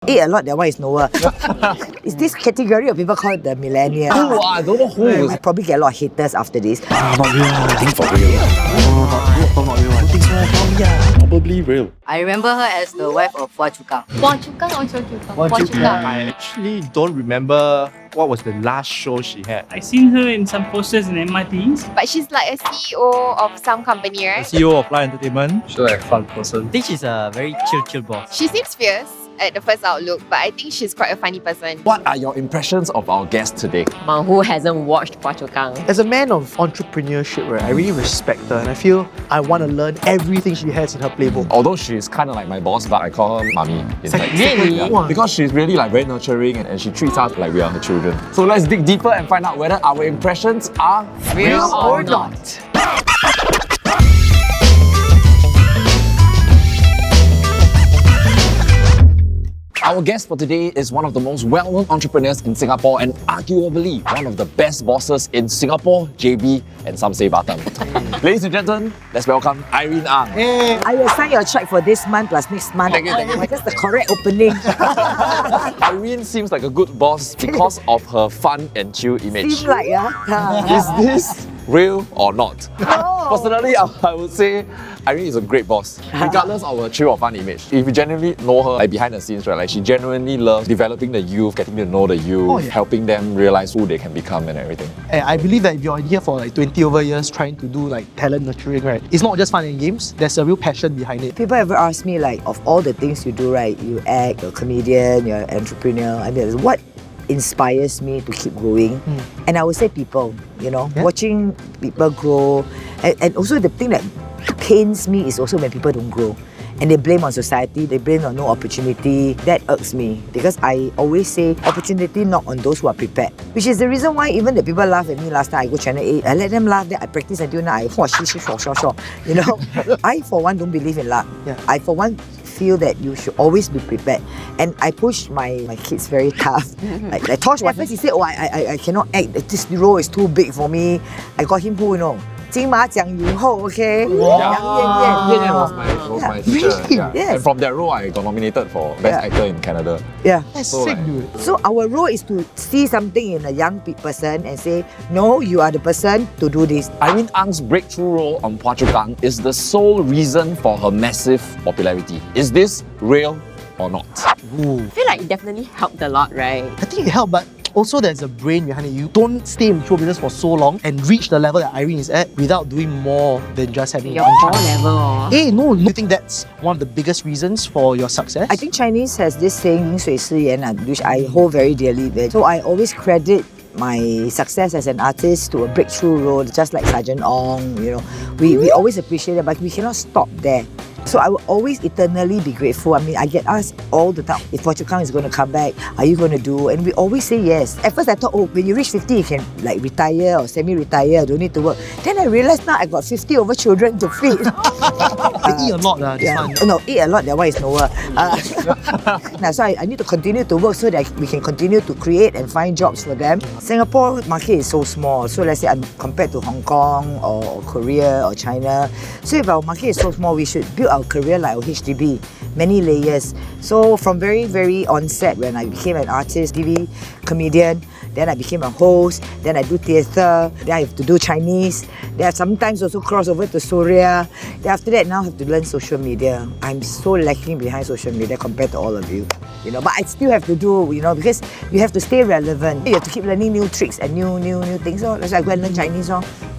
Eat a lot, that one is nowhere. It's this category of people called the millennial. Who? I don't know who. I probably get a lot of haters after this. Not real. I think for real. Not real. I think so. Probably real. I remember her as the wife of Phua Chu Kang. Phua Chu Kang or Phua Chu Kang? I actually don't remember what was the last show she had. I seen her in some posters in MRTs. But she's like a CEO of some company, right? CEO of Fly Entertainment. She's like a fun person. I think she's a very chill boss. She seems fierce at the first outlook, but I think she's quite a funny person. What are your impressions of our guest today? Who hasn't watched Phua Chu Kang? As a man of entrepreneurship, right, I really respect her and I feel I want to learn everything she has in her playbook. Although she's kind of like my boss, but I call her mommy. Really? Yeah, because she's really like very nurturing and she treats us like we are her children. So let's dig deeper and find out whether our impressions are Real or not? Our guest for today is one of the most well-known entrepreneurs in Singapore and arguably one of the best bosses in Singapore, JB, and some say Batam. Ladies and gentlemen, let's welcome Irene Ang. Hey, I will sign your check for this month plus next month. Thank you. That's the correct opening. Irene seems like a good boss because of her fun and chill image. Seems like, yeah. Is this real or not? No. Personally, I would say Irene is a great boss, regardless of her chill or fun image. If you genuinely know her like behind the scenes, right, like she genuinely loves developing the youth, getting to know the youth, helping them realize who they can become and everything. I believe that if you're in here for like 20 over years trying to do like talent nurturing, right, it's not just fun and games, there's a real passion behind it. People ever ask me like, of all the things you do, right, you act, you're a comedian, you're an entrepreneur, I mean, what inspires me to keep going? And I would say people, watching people grow. And also the thing that pains me is also when people don't grow. And they blame on society, they blame on no opportunity. That irks me because I always say opportunity knock on those who are prepared. Which is the reason why even the people laugh at me last time I go Channel 8, I let them laugh, then I practice until now, I I for one don't believe in luck. I for one feel that you should always be prepared. And I push my kids very tough. Like Tosh, at first he said, I cannot act, this role is too big for me. I got him who,金马奖影后, okay? Yan Yan was my teacher. Really? Yeah. Yes. And from that role, I got nominated for Best Actor in Canada. Yeah. That's sick, dude. So our role is to see something in a young person and say, no, you are the person to do this. Irene Ang's breakthrough role on Phua Chu Kang is the sole reason for her massive popularity. Is this real or not? I feel like it definitely helped a lot, right? I think it helped, but also there's a brain behind it. You don't stay in show business for so long and reach the level that Irene is at without doing more than just having Your one core chance. level. Hey, no, you think that's one of the biggest reasons for your success? I think Chinese has this saying, 饮水思源, which I hold very dearly. So I always credit my success as an artist to a breakthrough role, just like Sergeant Ong, we always appreciate it, but we cannot stop there. So I will always eternally be grateful. I mean, I get asked all the time, if Phua Chu Kang is going to come back, are you going to do? And we always say yes. At first I thought, when you reach 50, you can like retire or semi-retire, don't need to work. Then I realized now I got 50 over children to feed. They eat a lot, this one. No, eat a lot, that one is nowhere. Now, so I need to continue to work so that we can continue to create and find jobs for them. Singapore market is so small. So let's say compared to Hong Kong or Korea or China. So if our market is so small, we should build our career like our HDB, many layers. So from very, very onset, when I became an artist, TV, comedian, then I became a host, then I do theatre, then I have to do Chinese, then I sometimes also cross over to Surya. Then after that, now I have to learn social media. I'm so lacking behind social media compared to all of you. But I still have to do, because you have to stay relevant. You have to keep learning new tricks and new things. So let's go and learn Chinese.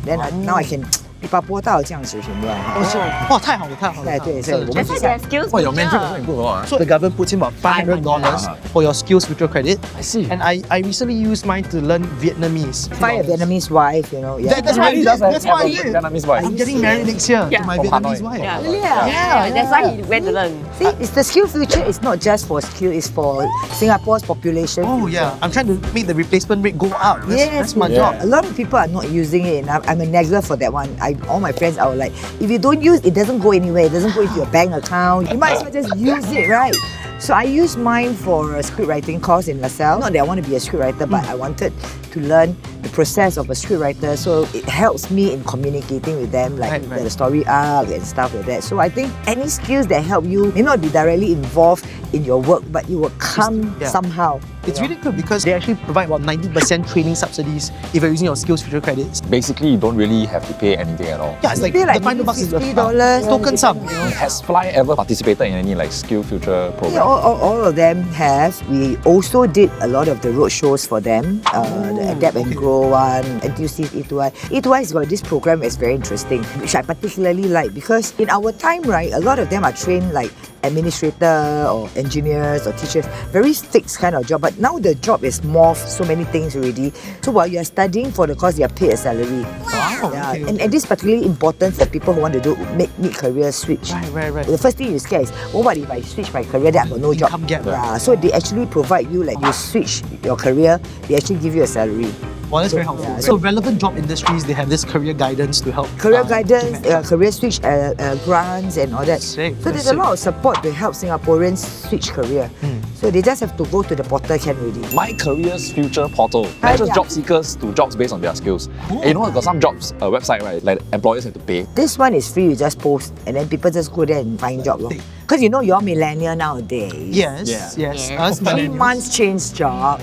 Then now I can 一把波到这样子，全部哇，太好了，太好了！对，所以我们 That's why their skills. Your Mandarin also improve a lot. So the government puts in about $500 for your skills future credit. I see. And I recently used mine to learn Vietnamese. Find a Vietnamese wife, That's why I did. Vietnamese wife. I'm getting married next year to my Vietnamese wife. Yeah, that's why he went to learn. See, it's the skill future is not just for skill, it's for Singapore's population. Oh yeah, I'm trying to make the replacement rate go up. That's my job. A lot of people are not using it, and I'm a negler for that one. All my friends are like, if you don't use it, doesn't go anywhere. It doesn't go into your bank account. You might as well just use it, right? So I used mine for a script writing course in LaSalle. Not that I want to be a script writer, but I wanted to learn the process of a scriptwriter, so it helps me in communicating with them, like the story arc and stuff like that. So I think any skills that help you may not be directly involved in your work, but you will come somehow. It's really good because they actually provide about 90% training subsidies if you're using your Skills Future credits. Basically, you don't really have to pay anything at all. Yeah, it's like Pay the like $5 is the $50 token sum. You know? Has Fly ever participated in any like Skill Future program? Yeah, all of them have. We also did a lot of the road shows for them. The Adapt and Grow one, NTUC's E2I. E2I has got this program that's very interesting, which I particularly like because in our time, right, a lot of them are trained like administrator or engineers or teachers, very fixed kind of job. But now the job is morphed so many things already. So while you're studying for the course, you're paid a salary. Wow. Yeah, Okay. and this is particularly important for people who want to do mid-career switch. Right. The first thing you scare is, well, what if I switch my career, then I got no job? Income gap. Yeah, so they actually provide you, like you switch your career, they actually give you a salary. Well, that's very helpful. Yeah. So relevant job industries, they have this career guidance to help. Career guidance, career switch grants and all that. Sick, So there's a lot of support to help Singaporeans switch career. So they just have to go to the portal can already. My Careers Future portal matches yeah. job seekers to jobs based on their skills. And you know, got some jobs website, right? Like employers have to pay. This one is free, you just post and then people just go there and find job. Because you know you're millennial nowadays. Yes. Us 3 millennials. months change job.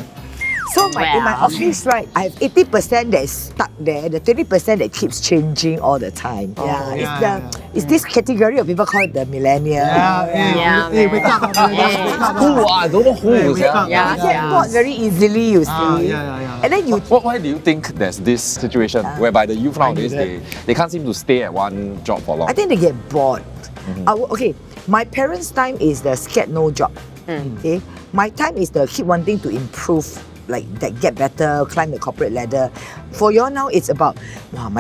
So in my Well. office, right, I have 80% that is stuck there, the 20% that keeps changing all the time. It's this category of people called the millennial. Hey, wake up. Who? I don't know who. wake up. Yeah. Get bored very easily, you see. Yeah. And then you Why do you think there's this situation whereby the youth nowadays they can't seem to stay at one job for long? I think they get bored. Okay, my parents' time is the scared no job. Okay, my time is the keep wanting to improve, like that, get better, climb the corporate ladder. For you now, it's about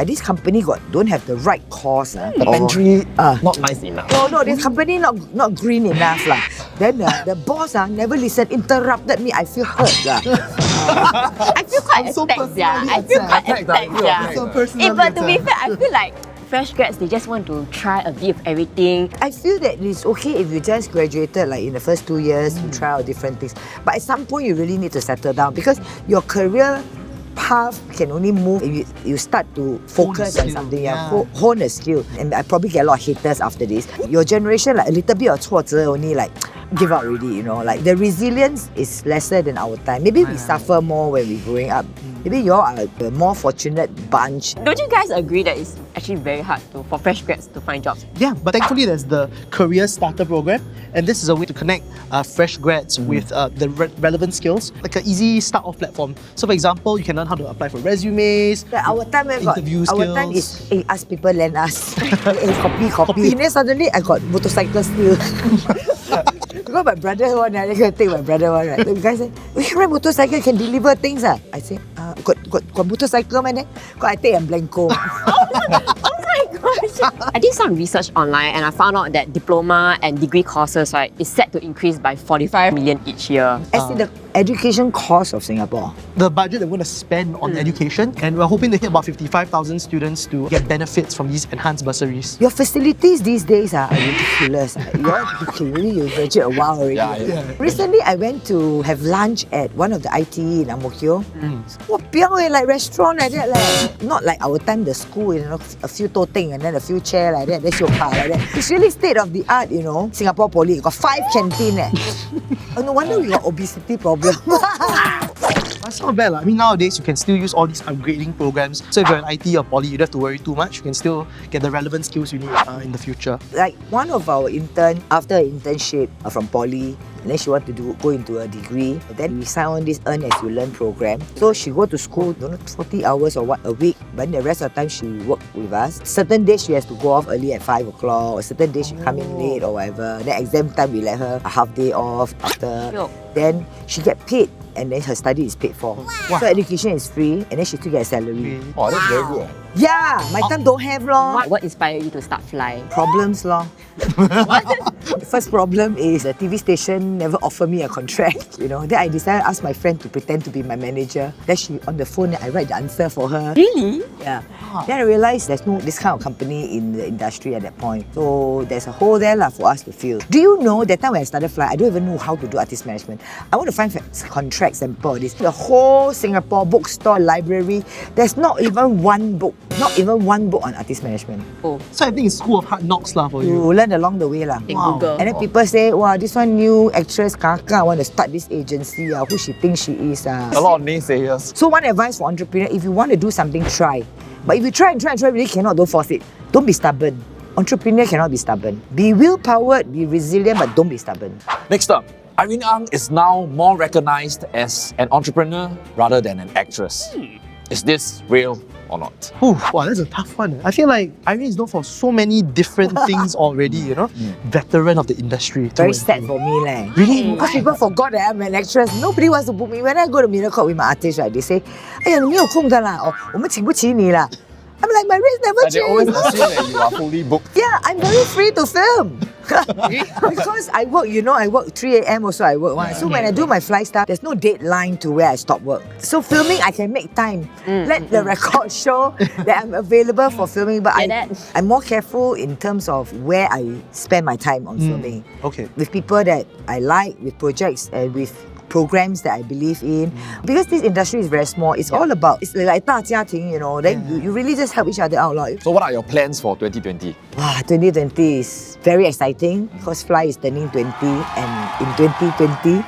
this company don't have the right course. The pantry not nice enough. No, this company not green enough lah. Then the boss never listen, interrupted me. I feel hurt lah. I feel quite attacked, yeah. I feel quite attacked, yeah. But to be fair, I feel like fresh grads, they just want to try a bit of everything. I feel that it's okay if you just graduated, like in the first 2 years, you try out different things. But at some point, you really need to settle down because your career path can only move if you start to focus on something, hone a skill. And I probably get a lot of haters after this. Your generation, like a little bit of 挫折 only like give up already, you know. Like the resilience is lesser than our time. Maybe we suffer more when we're growing up. Maybe you all are the more fortunate bunch. Don't you guys agree that it's actually very hard for fresh grads to find jobs? Yeah, but thankfully there's the Career Starter program, and this is a way to connect fresh grads with the relevant skills, like an easy start-off platform. So for example, you can learn how to apply for resumes. Our time interview our skills. time is ask people lend us. copy. And then suddenly I got motorcycle still. Because my brother one, I can take my brother one, right? The guy said, we can ride motorcycle, can deliver things. I said, got motorcycle man. I take a blanco. Oh my gosh! I did some research online and I found out that diploma and degree courses, right, is set to increase by 45 million each year. As in the education cost of Singapore. The budget that we're going to spend on education, and we're hoping to hit about 55,000 students to get benefits from these enhanced bursaries. Your facilities these days are ridiculous. You graduate a while already. Recently, I went to have lunch at one of the ITE in Ang Mo Kio. Like restaurant like that. Like, not like our time, the school, you know, a few toting and then a few chair like that, then your car like that. It's really state of the art, you know. Singapore Poly got 5 canteen. No wonder we got obesity problem. That's not bad. I mean, nowadays you can still use all these upgrading programs. So if you're an IT or poly, you don't have to worry too much. You can still get the relevant skills you need in the future. Like one of our intern, after an internship from Poly, and then she wanted to go into a degree. Then we signed on this Earn As You Learn program. So she go to school, 40 hours or what a week, but the rest of the time she work with us. Certain days she has to go off early at 5 o'clock, or certain days she come in late or whatever. Then exam time we let her a half day off after. Then she get paid, and then her study is paid for. So education is free, and then she still get a salary. Oh, that's very good. Yeah, my time don't have lor. What inspired you to start Fly? Problems lor. The first problem is the TV station never offered me a contract, you know. Then I decided to ask my friend to pretend to be my manager. Then she on the phone, I write the answer for her. Really? Yeah. Then I realised there's no this kind of company in the industry at that point. So there's a hole there for us to fill. Do you know that time when I started Fly, I don't even know how to do artist management. I want to find contracts and all this. The whole Singapore bookstore library, there's not even one book. Not even one book on artist management. Oh, So I think it's school of hard knocks lah for you. You learn along the way lah. in Google. And then people say, wow, this one new actress Kaka want to start this agency. Who she thinks she is. A lot of naysayers. So one advice for entrepreneur, if you want to do something, try. But if you try and really cannot, don't force it. Don't be stubborn. Entrepreneur cannot be stubborn. Be will-powered, be resilient, but don't be stubborn. Next up, Irene Ang is now more recognized as an entrepreneur rather than an actress. Is this real or not? Ooh, wow, that's a tough one. I feel like Irene is known for so many different things already, you know? Veteran of the industry. Very sad for me leh. Really? Because people forgot that I'm an actress. Nobody wants to book me. When I go to Miracle with my artist, right, they say, 哎呀，你没有空的啦，我们请不起你啦。I'm like, my rates never And they always change. assume that you are fully booked. Yeah, I'm very free to film. Because I work, you know, I work 3 a.m. also I work. So when I do my fly stuff, there's no deadline to where I stop work. So filming, I can make time. Let the record show that I'm available for filming. But I'm more careful in terms of where I spend my time on filming. Okay. With people that I like, with projects and with programs that I believe in. Because this industry is very small, it's all about, it's like 大家庭, you know, then you really just help each other out. So what are your plans for 2020? Wow, 2020 is very exciting because Fly is turning 20 and in 2020,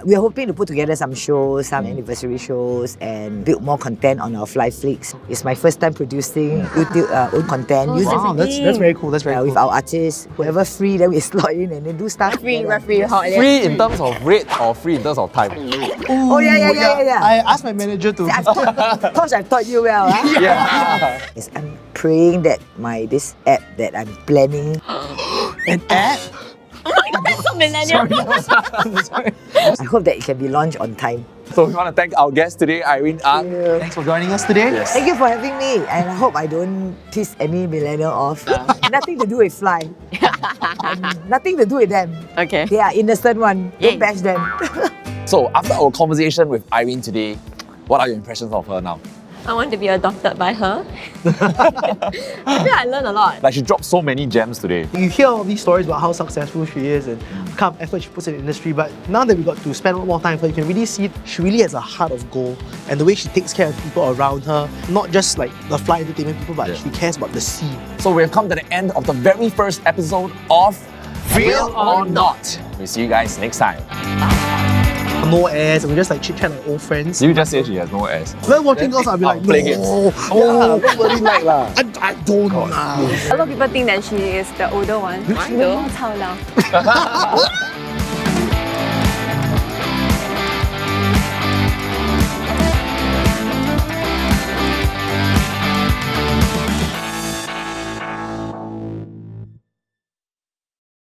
we're hoping to put together some shows, some anniversary shows and build more content on our Fly Flicks. It's my first time producing YouTube own content. Wow, that's very cool. That's very cool. With our artists, whoever free, then we slot in and then do stuff. Free, together. free. Free in terms of rate or free in terms of time? Oh yeah. I asked my manager to. I've taught you well. Huh? Yeah. Yes, I'm praying that this app that I'm planning. An app? Oh my god, that's so millennial. I hope that it can be launched on time. So we want to thank our guest today, Irene Ang. Thanks for joining us today. Yes. Thank you for having me, and I hope I don't piss any millennial off. Nothing to do with Fly. Nothing to do with them. Okay. They are innocent one. Don't bash them. So after our conversation with Irene today, what are your impressions of her now? I want to be adopted by her. I feel I learned a lot. Like she dropped so many gems today. You hear all these stories about how successful she is and the kind of effort she puts in the industry, but now that we got to spend a lot more time with her, you can really see she really has a heart of gold and the way she takes care of people around her, not just like the Fly entertainment people, but she cares about the scene. So we've come to the end of the very first episode of Real or Not. We'll see you guys next time. No airs, and we just like chit chat like old friends. You just say she has no ass. When watching girls, I'll be like, play no. games. Oh, nobody like lah. I don't know. A lot of people think that she is the older one. Why though?